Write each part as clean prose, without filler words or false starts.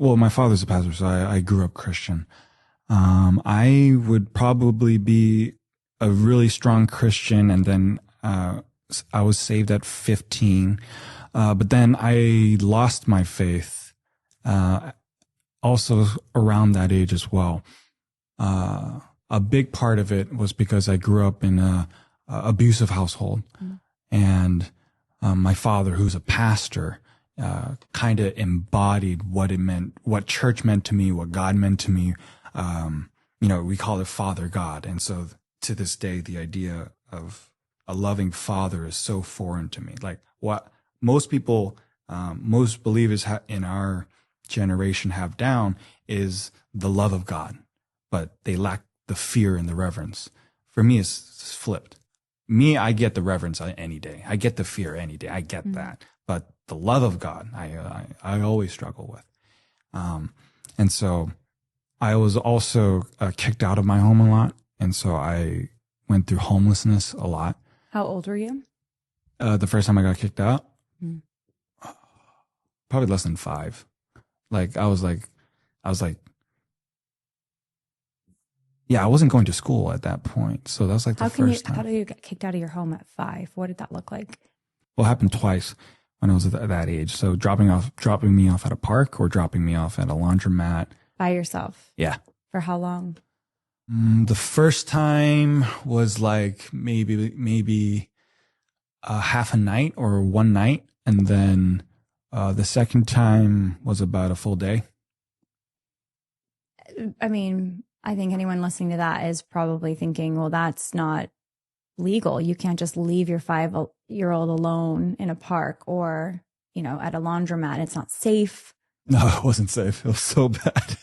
well, my father's a pastor, so I grew up Christian. I would probably be a really strong Christian, and then I was saved at 15. But then I lost my faith also around that age as well. A big part of it was because I grew up in a abusive household, and my father, who's a pastor, kind of embodied what it meant, what church meant to me, what God meant to me. We call it Father God. And so to this day, the idea of a loving father is so foreign to me. Like what most people, most believers in our generation have down is the love of God, but they lack the fear and the reverence. For me, it's flipped. Me, I get the reverence any day. I get the fear any day. I get that. But the love of God, I always struggle with. And so I was also kicked out of my home a lot. And so I went through homelessness a lot. How old were you? The first time I got kicked out, probably less than 5. Like, I was like, yeah, I wasn't going to school at that point. So that was like the first time. How do you get kicked out of your home at 5? What did that look like? Well, it happened twice when I was at that age. So dropping me off at a park or dropping me off at a laundromat. By yourself? Yeah. For how long? The first time was like maybe half a night or one night. And then the second time was about a full day. I mean, I think anyone listening to that is probably thinking, well, that's not legal. You can't just leave your 5-year-old alone in a park or, at a laundromat. It's not safe. No, it wasn't safe. It was so bad.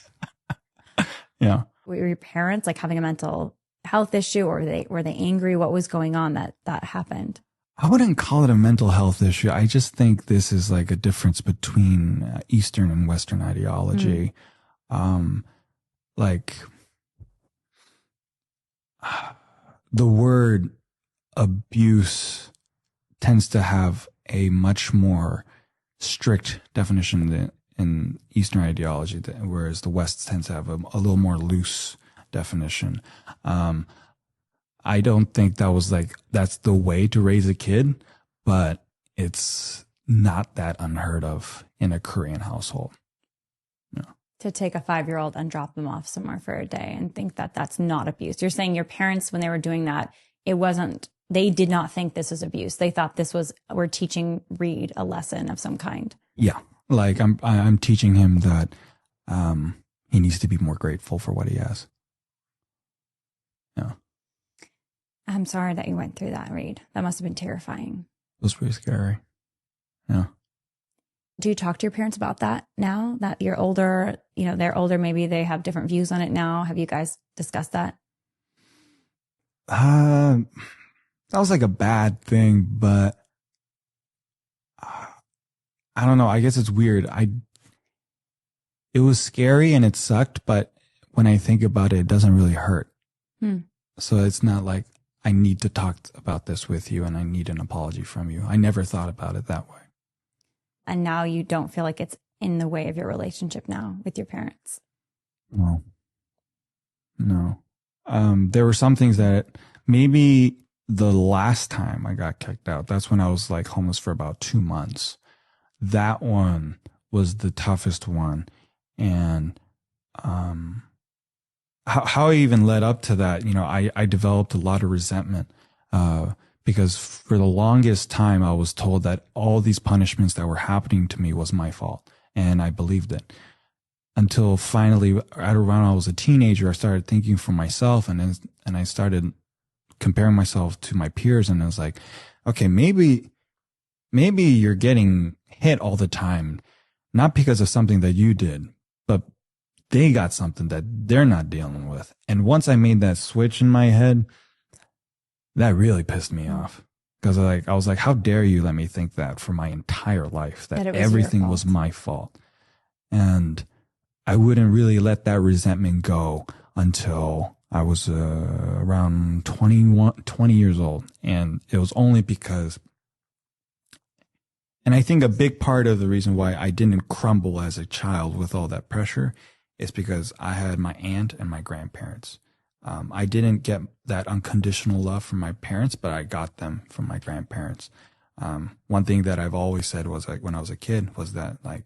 Yeah. Were your parents like having a mental health issue, or were they angry? What was going on that happened? I wouldn't call it a mental health issue. I just think this is like a difference between Eastern and Western ideology. Like the word abuse tends to have a much more strict definition than in Eastern ideology, whereas the West tends to have a little more loose definition. I don't think that's the way to raise a kid, but it's not that unheard of in a Korean household. To take a 5-year-old and drop them off somewhere for a day and think that that's not abuse. You're saying your parents, when they were doing that, they did not think this was abuse. They thought we're teaching Reed a lesson of some kind. Yeah. Like I'm teaching him that he needs to be more grateful for what he has. Yeah. I'm sorry that you went through that, Reed. That must have been terrifying. It was pretty scary. Yeah. Do you talk to your parents about that now that you're older? They're older. Maybe they have different views on it now. Have you guys discussed that? That was like a bad thing, but I don't know. I guess it's weird. It was scary and it sucked, but when I think about it, it doesn't really hurt. So it's not like I need to talk about this with you and I need an apology from you. I never thought about it that way. And now you don't feel like it's in the way of your relationship now with your parents? No. There were some things that maybe the last time I got kicked out, that's when I was like homeless for about 2 months. That one was the toughest one. And how I even led up to that, I developed a lot of resentment because for the longest time I was told that all these punishments that were happening to me was my fault. And I believed it. Until finally, right around I was a teenager, I started thinking for myself and I started comparing myself to my peers. And I was like, okay, maybe you're getting hit all the time, not because of something that you did, but they got something that they're not dealing with. And once I made that switch in my head, that really pissed me off. Because I was like, how dare you let me think that for my entire life, that everything was my fault. And I wouldn't really let that resentment go until I was around 20 years old. And it was only because, And I think a big part of the reason why I didn't crumble as a child with all that pressure is because I had my aunt and my grandparents. I didn't get that unconditional love from my parents, but I got them from my grandparents. One thing that I've always said was like when I was a kid was that like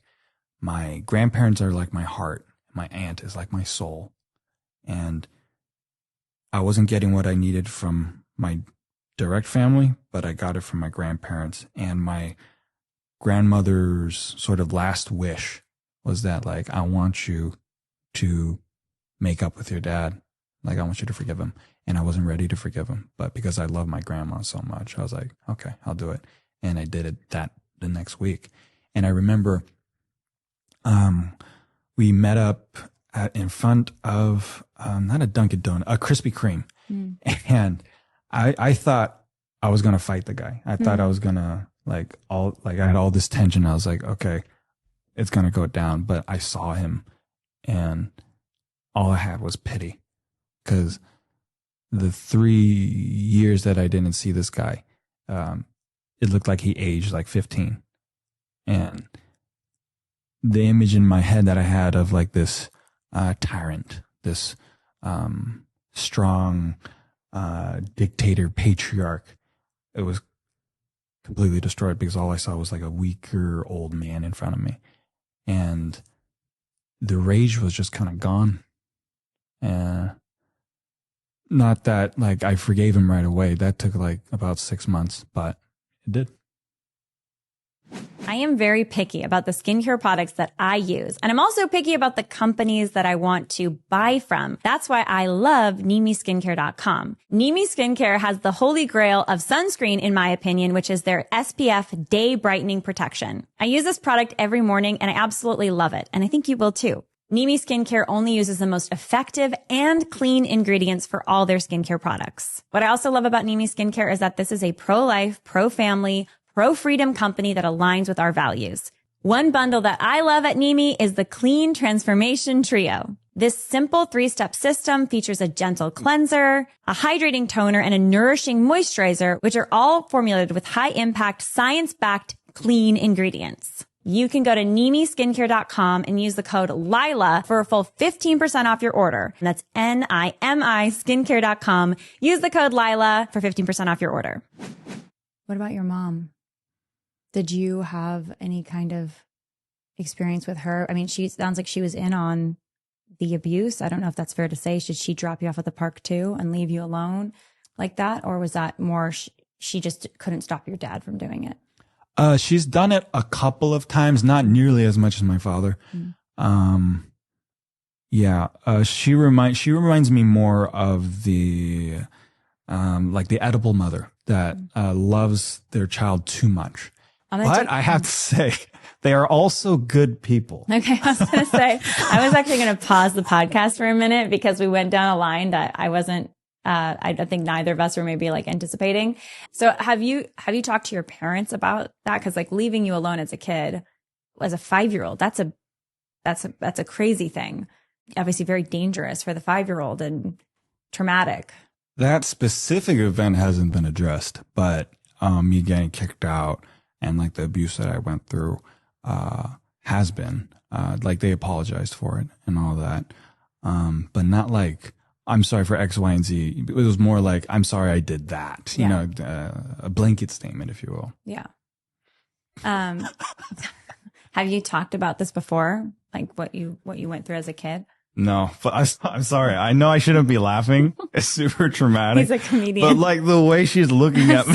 my grandparents are like my heart. My aunt is like my soul. And I wasn't getting what I needed from my direct family, but I got it from my grandparents. And my grandmother's sort of last wish was that like, I want you to make up with your dad. Like, I want you to forgive him. And I wasn't ready to forgive him. But because I love my grandma so much, I was like, okay, I'll do it. And I did it the next week. And I remember, we met up in front of, not a Dunkin' Donut, a Krispy Kreme. And I thought I was going to fight the guy. I thought I was going to I had all this tension. I was like, okay, it's going to go down. But I saw him and all I had was pity. Because the 3 years that I didn't see this guy, it looked like he aged like 15. And the image in my head that I had of like this tyrant, this strong dictator, patriarch, it was completely destroyed because all I saw was like a weaker old man in front of me. And the rage was just kind of gone. Not that like I forgave him right away. That took like about 6 months, but it did. I am very picky about the skincare products that I use. And I'm also picky about the companies that I want to buy from. That's why I love NimiSkincare.com. Nimi Skincare has the holy grail of sunscreen, in my opinion, which is their SPF day brightening protection. I use this product every morning and I absolutely love it. And I think you will too. Nimi Skincare only uses the most effective and clean ingredients for all their skincare products. What I also love about Nimi Skincare is that this is a pro-life, pro-family, pro-freedom company that aligns with our values. One bundle that I love at Nimi is the Clean Transformation Trio. This simple 3-step system features a gentle cleanser, a hydrating toner, and a nourishing moisturizer, which are all formulated with high-impact, science-backed, clean ingredients. You can go to NimiSkincare.com and use the code Lila for a full 15% off your order. And that's NIMI Skincare.com. Use the code Lila for 15% off your order. What about your mom? Did you have any kind of experience with her? I mean, she sounds like she was in on the abuse. I don't know if that's fair to say. Should she drop you off at the park too and leave you alone like that? Or was that more she just couldn't stop your dad from doing it? She's done it a couple of times, not nearly as much as my father. She reminds me more of the like the edible mother that loves their child too much. But I have to say, they are also good people. Okay, I was going to say, I was actually going to pause the podcast for a minute because we went down a line that I wasn't, I don't think neither of us were maybe like anticipating. So have you talked to your parents about that? Cause like leaving you alone as a kid, as a 5-year-old, that's a crazy thing. Obviously very dangerous for the 5-year-old and traumatic. That specific event hasn't been addressed, but me getting kicked out and like the abuse that I went through has been. Like they apologized for it and all that. But not like, I'm sorry for X, Y, and Z. It was more like, I'm sorry I did that. You know, a blanket statement, if you will. Yeah. Have you talked about this before? Like what you went through as a kid? No, but I'm sorry. I know I shouldn't be laughing. It's super traumatic. He's a comedian. But like the way she's looking at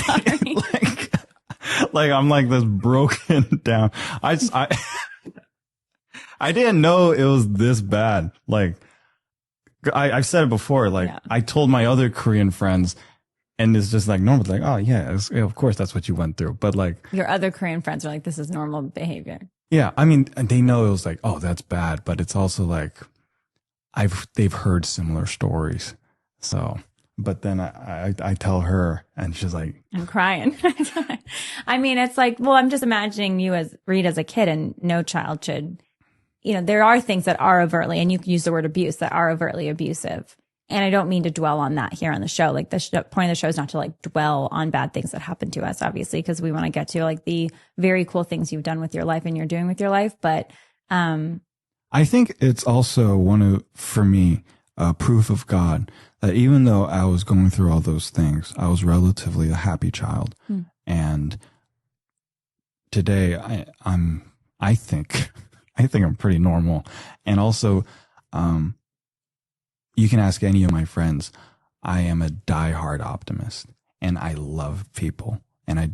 me, like I'm like this broken down. I didn't know it was this bad. Like I've said it before. Like I told my other Korean friends, and it's just like normal. Like, oh yeah, of course that's what you went through. But like your other Korean friends are like, this is normal behavior. Yeah, I mean, they know it was like, oh, that's bad, but it's also like they've heard similar stories. So, but then I tell her, and she's like, I'm crying. I mean, it's like, well, I'm just imagining you as a kid, and no child should, there are things that are overtly, and you use the word abuse, that are overtly abusive. And I don't mean to dwell on that here on the show. Like the point of the show is not to like dwell on bad things that happen to us, obviously, because we want to get to like the very cool things you've done with your life and you're doing with your life. But I think it's also for me, proof of God that even though I was going through all those things, I was relatively a happy child. And today I think I'm pretty normal. And also, you can ask any of my friends. I am a diehard optimist and I love people and I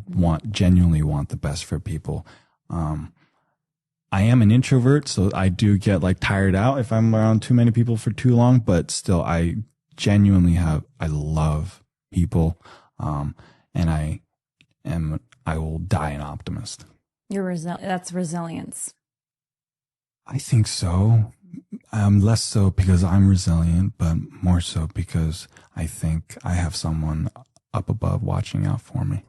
genuinely want the best for people. I am an introvert, so I do get like tired out if I'm around too many people for too long, but still I love people. And I will die an optimist. That's resilience. I think so. Less so because I'm resilient, but more so because I think I have someone up above watching out for me.